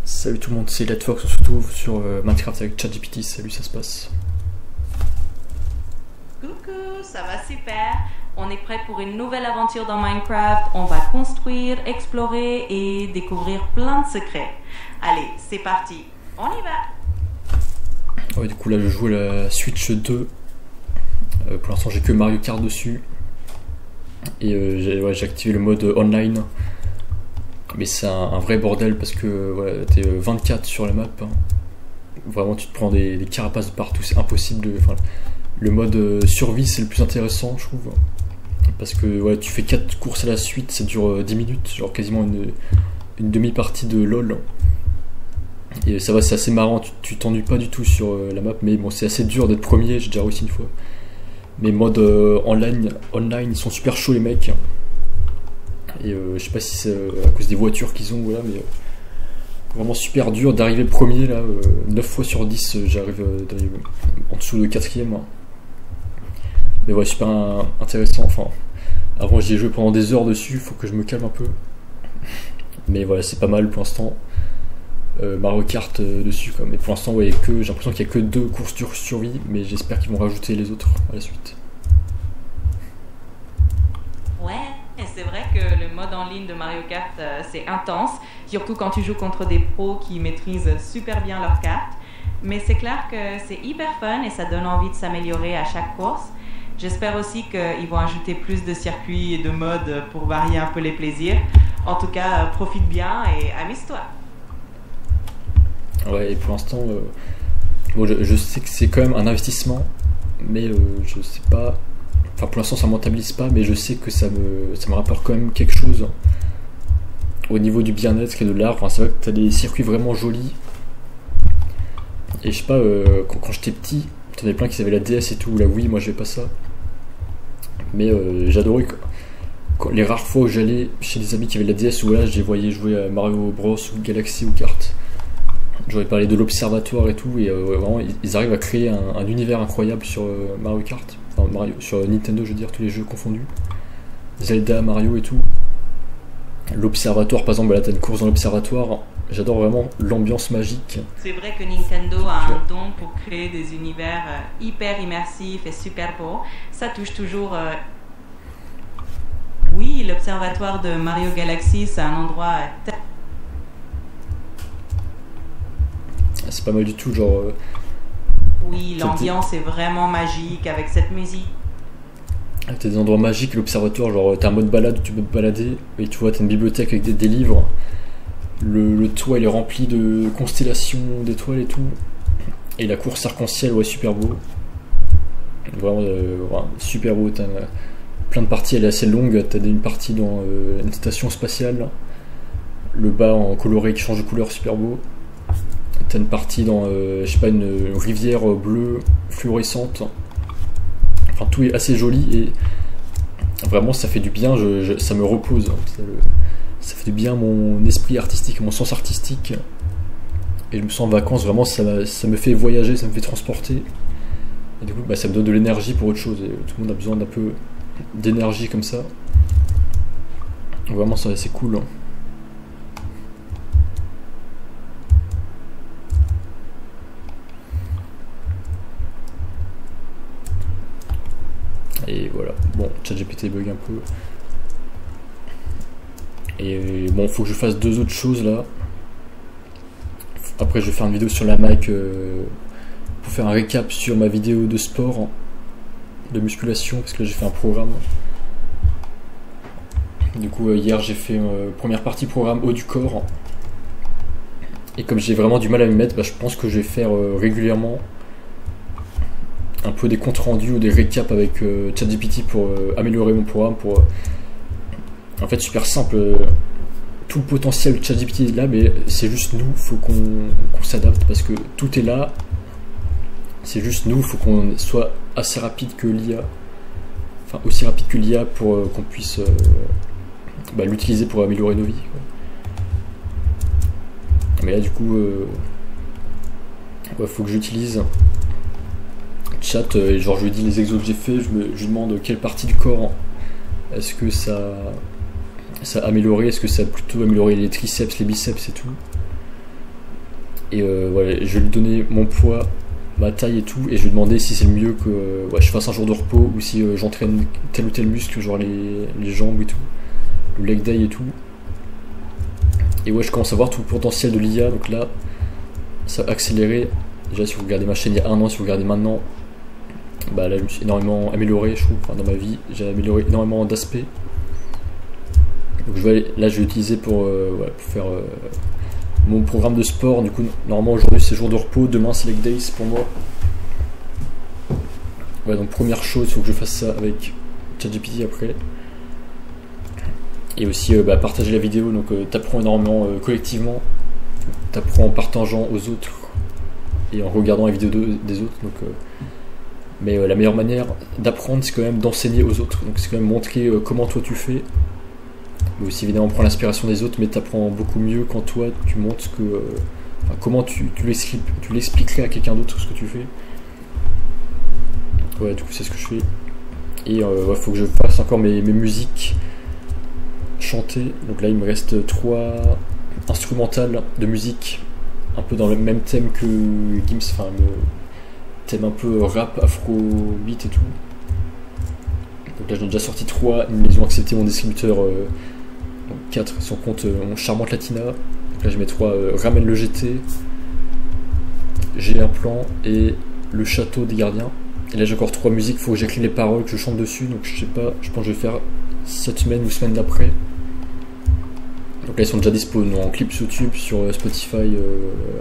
Salut tout le monde, c'est Letfox, on se retrouve sur Minecraft avec ChatGPT. Salut, ça se passe? Coucou, ça va super. On est prêt pour une nouvelle aventure dans Minecraft. On va construire, explorer et découvrir plein de secrets. Allez, c'est parti. On y va. Ouais, du coup là je joue à la Switch 2. Pour l'instant j'ai que Mario Kart dessus. Et j'ai activé le mode online. Mais c'est un vrai bordel parce que t'es 24 sur la map. Hein. Vraiment tu te prends des carapaces de partout, c'est impossible. Le mode survie c'est le plus intéressant je trouve. Parce que tu fais 4 courses à la suite, ça dure 10 minutes, genre quasiment une demi-partie de LOL. Et ça va, c'est assez marrant, tu t'ennuies pas du tout sur la map, mais bon c'est assez dur d'être premier, j'ai déjà réussi une fois. Mais mode online, ils sont super chauds les mecs. Et je sais pas si c'est à cause des voitures qu'ils ont, voilà, mais vraiment super dur d'arriver premier là, 9 fois sur 10 j'arrive en dessous de 4ème. Mais ouais, super intéressant, enfin, avant j'y ai joué pendant des heures dessus, faut que je me calme un peu. Mais voilà, c'est pas mal pour l'instant. Mario Kart dessus quoi. Mais pour l'instant j'ai l'impression qu'il y a que 2 courses de survie, mais j'espère qu'ils vont rajouter les autres à la suite. Ouais, et c'est vrai que le mode en ligne de Mario Kart, c'est intense. Surtout quand tu joues contre des pros qui maîtrisent super bien leurs cartes. Mais c'est clair que c'est hyper fun et ça donne envie de s'améliorer à chaque course. J'espère aussi qu'ils vont ajouter plus de circuits et de modes pour varier un peu les plaisirs. En tout cas, profite bien et amuse-toi. Ouais, et pour l'instant, bon, je sais que c'est quand même un investissement, mais je sais pas. Enfin, pour l'instant, ça ne rentabilise pas, mais je sais que ça me rapporte quand même quelque chose au niveau du bien-être et de l'art. Enfin, c'est vrai que tu as des circuits vraiment jolis. Et je sais pas, quand j'étais petit, t'en avais plein qui avaient la DS et tout, ou la Wii, moi j'avais pas ça. Mais j'adorais les rares fois où j'allais chez des amis qui avaient la DS, où là je les voyais jouer à Mario Bros ou Galaxy ou Kart. J'aurais parlé de l'observatoire et tout, et vraiment ils arrivent à créer un univers incroyable sur Mario Kart, enfin sur Nintendo je veux dire, tous les jeux confondus, Zelda, Mario et tout. L'observatoire par exemple, là t'as une course dans l'observatoire, j'adore vraiment l'ambiance magique. C'est vrai que Nintendo a un don pour créer des univers hyper immersifs et super beaux. Ça touche toujours... Oui, l'observatoire de Mario Galaxy, c'est un endroit... C'est pas mal du tout, genre... Oui, l'ambiance est vraiment magique avec cette musique. T'as des endroits magiques, l'observatoire, genre t'as un mode balade où tu peux te balader, et tu vois t'as une bibliothèque avec des livres. Le toit il est rempli de constellations d'étoiles et tout. Et la course arc-en-ciel, ouais, super beau. Vraiment, super beau. T'as plein de parties, elle est assez longue. T'as une partie dans une station spatiale. Le bas en coloré qui change de couleur, super beau. T'as une partie dans, je sais pas, une rivière bleue fluorescente. Enfin, tout est assez joli et vraiment ça fait du bien, ça me repose. Ça fait du bien à mon esprit artistique, à mon sens artistique. Et je me sens en vacances, vraiment ça me fait voyager, ça me fait transporter. Et du coup ça me donne de l'énergie pour autre chose. Et tout le monde a besoin d'un peu d'énergie comme ça. Donc vraiment c'est cool. Et voilà, bon, ChatGPT bug un peu. Et bon, faut que je fasse 2 autres choses là. Après, je vais faire une vidéo sur la mic pour faire un récap sur ma vidéo de sport, de musculation, parce que là j'ai fait un programme. Du coup, hier j'ai fait première partie programme haut du corps. Et comme j'ai vraiment du mal à m'y mettre, je pense que je vais faire régulièrement un peu des comptes rendus ou des récaps avec ChatGPT pour améliorer mon programme. En fait, super simple. Tout le potentiel de ChatGPT est là, mais c'est juste nous, faut qu'on s'adapte parce que tout est là. C'est juste nous, faut qu'on soit assez rapide que l'IA. Enfin, aussi rapide que l'IA pour qu'on puisse l'utiliser pour améliorer nos vies. Quoi. Mais là, du coup, faut que j'utilise chat, genre je lui dis les exos que j'ai fait, je lui demande quelle partie du corps est-ce que ça a amélioré, est-ce que ça a plutôt amélioré les triceps, les biceps et tout. Et voilà, je vais lui donner mon poids, ma taille et tout, et je vais demander si c'est le mieux que je fasse un jour de repos ou si j'entraîne tel ou tel muscle, genre les jambes et tout, le leg day et tout. Et ouais, je commence à voir tout le potentiel de l'IA, donc là ça a accéléré. Déjà, si vous regardez ma chaîne il y a un an, si vous regardez maintenant, bah là je me suis énormément amélioré, je trouve, enfin, dans ma vie j'ai amélioré énormément d'aspects. Donc là je vais utiliser pour faire mon programme de sport. Du coup normalement aujourd'hui c'est jour de repos, demain c'est leg days pour moi. Ouais, donc première chose, il faut que je fasse ça avec ChatGPT après. Et aussi partager la vidéo, donc t'apprends énormément collectivement, t'apprends en partageant aux autres et en regardant les vidéos des autres. Donc, mais la meilleure manière d'apprendre c'est quand même d'enseigner aux autres, donc c'est quand même montrer comment toi tu fais. Mais aussi évidemment prendre l'inspiration des autres, mais t'apprends beaucoup mieux quand toi tu montres comment tu l'expliquerais à quelqu'un d'autre ce que tu fais. Ouais, du coup c'est ce que je fais. Et faut que je fasse encore mes musiques chantées. Donc là il me reste 3 instrumentales de musique, un peu dans le même thème que Gims, enfin le thème un peu rap, afrobeat et tout. Donc là j'en ai déjà sorti 3, ils ont accepté mon distributeur 4 sur compte Charmante Latina. Donc là je mets 3 Ramène le GT, J'ai un plan et Le Château des Gardiens. Et là j'ai encore 3 musiques, il faut que j'écrive les paroles, que je chante dessus, donc je sais pas, je pense que je vais faire cette semaine ou semaine d'après. Donc là ils sont déjà dispo en clip sur YouTube, sur Spotify,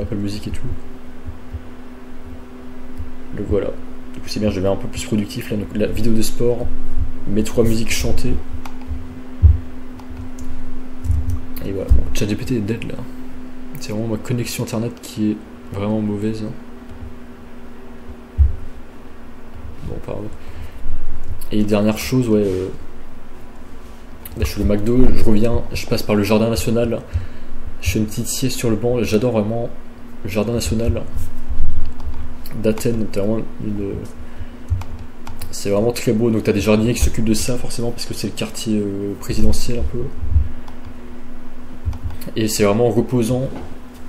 Apple Music et tout. Donc voilà, du coup c'est bien, je vais un peu plus productif là, donc la vidéo de sport, mes 3 musiques chantées. Et voilà, bon, ChatGPT est dead là. C'est vraiment ma connexion internet qui est vraiment mauvaise. Bon, pardon. Et dernière chose, ouais, je suis au McDo, je reviens, je passe par le Jardin National, je fais une petite sieste sur le banc, j'adore vraiment le Jardin National d'Athènes, c'est vraiment très beau, donc t'as des jardiniers qui s'occupent de ça forcément parce que c'est le quartier présidentiel un peu. Et c'est vraiment reposant,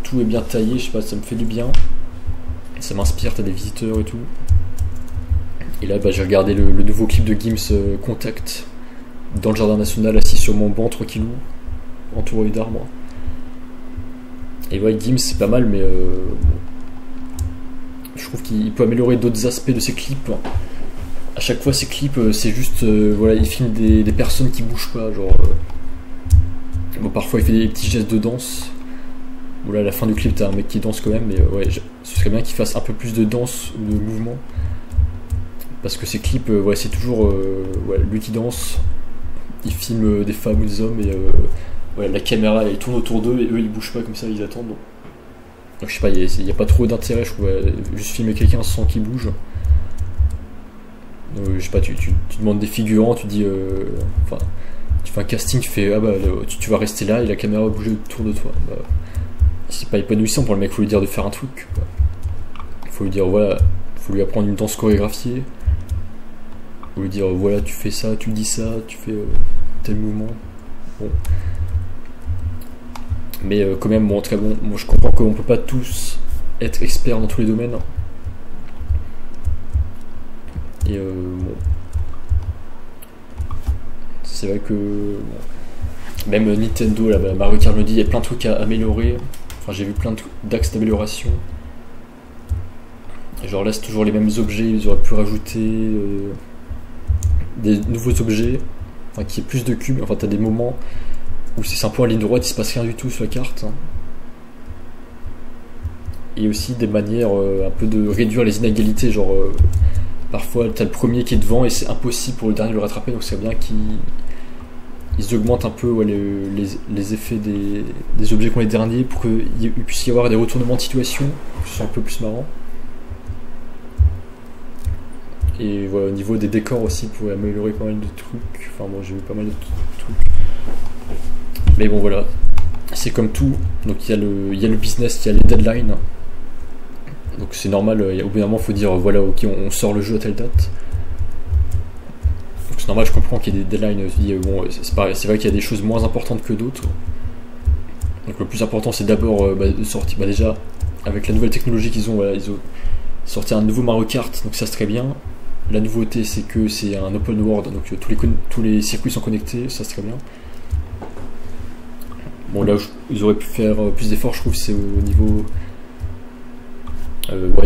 tout est bien taillé, je sais pas, ça me fait du bien, ça m'inspire, t'as des visiteurs et tout. Et là j'ai regardé le nouveau clip de Gims, Contact, dans le Jardin National, assis sur mon banc tranquillou, entouré d'arbres. Et ouais, Gims c'est pas mal, mais je trouve qu'il peut améliorer d'autres aspects de ses clips. À chaque fois ses clips c'est juste, il filme des personnes qui bougent pas, genre bon, parfois il fait des petits gestes de danse. Bon là à la fin du clip t'as un mec qui danse quand même, mais ce serait bien qu'il fasse un peu plus de danse ou de mouvement. Parce que ces clips, c'est toujours lui qui danse, il filme des femmes ou des hommes et la caméra elle tourne autour d'eux et eux ils bougent pas comme ça, ils attendent. Donc je sais pas, il n'y a pas trop d'intérêt, je trouve, juste filmer quelqu'un sans qu'il bouge. Donc, je sais pas, tu demandes des figurants, tu dis, tu fais un casting, tu fais tu vas rester là et la caméra va bouger autour de toi. Bah, c'est pas épanouissant pour le mec, faut lui dire de faire un truc. Faut lui dire faut lui apprendre une danse chorégraphiée. Faut lui dire tu fais ça, tu dis ça, tu fais tel mouvement. Bon. Mais quand même très bon. Moi je comprends qu'on peut pas tous être experts dans tous les domaines. Et c'est vrai que même Nintendo, là, Mario Kart me dit il y a plein de trucs à améliorer. Enfin j'ai vu plein d'axes d'amélioration. Genre là c'est toujours les mêmes objets, ils auraient pu rajouter des nouveaux objets, qui est plus de cubes. Enfin t'as des moments où c'est un peu en ligne droite, il se passe rien du tout sur la carte. Et aussi des manières un peu de réduire les inégalités, genre parfois t'as le premier qui est devant et c'est impossible pour le dernier de le rattraper, donc c'est bien qu'ils augmentent un peu les effets des objets qu'ont les derniers pour qu'il puisse y avoir des retournements de situation qui sont un peu plus marrants. Et voilà, au niveau des décors aussi, vous pouvez améliorer pas mal de trucs. Enfin bon, j'ai vu pas mal de trucs. Mais bon voilà, c'est comme tout. Donc il y a le business, il y a les deadlines. Donc c'est normal, au bout d'un moment il faut dire ok, on sort le jeu à telle date. Donc c'est normal, je comprends qu'il y ait des deadlines. Je dis, c'est vrai qu'il y a des choses moins importantes que d'autres. Donc le plus important c'est d'abord de sortir. Déjà, avec la nouvelle technologie qu'ils ont, voilà, ils ont sorti un nouveau Mario Kart, donc ça c'est très bien. La nouveauté c'est que c'est un open world, donc tous les circuits sont connectés, ça c'est très bien. Bon là où ils auraient pu faire plus d'efforts, je trouve, c'est au niveau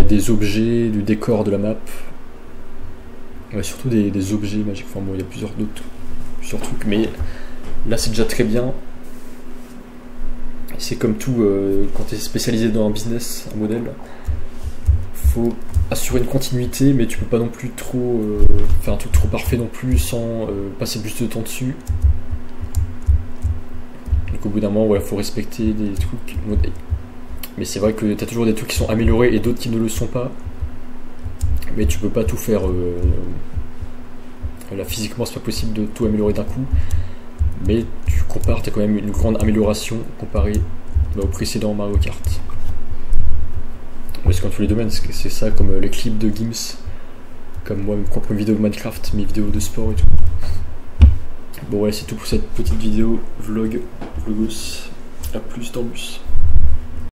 des objets, du décor de la map. Ouais, surtout des objets magiques, enfin bon il y a plusieurs trucs, mais là c'est déjà très bien. C'est comme tout, quand tu es spécialisé dans un business, un modèle, faut assurer une continuité, mais tu peux pas non plus trop faire un truc trop parfait non plus sans passer plus de temps dessus. Donc au bout d'un moment, ouais, faut respecter des trucs. Mais c'est vrai que tu as toujours des trucs qui sont améliorés et d'autres qui ne le sont pas. Mais tu peux pas tout faire. Là physiquement c'est pas possible de tout améliorer d'un coup. Mais tu compares, tu as quand même une grande amélioration comparée au précédent Mario Kart. Parce que dans tous les domaines, c'est ça, comme les clips de Gims, comme moi, mes propres vidéos de Minecraft, mes vidéos de sport et tout. Bon ouais, c'est tout pour cette petite vidéo vlogos. A plus dans le bus.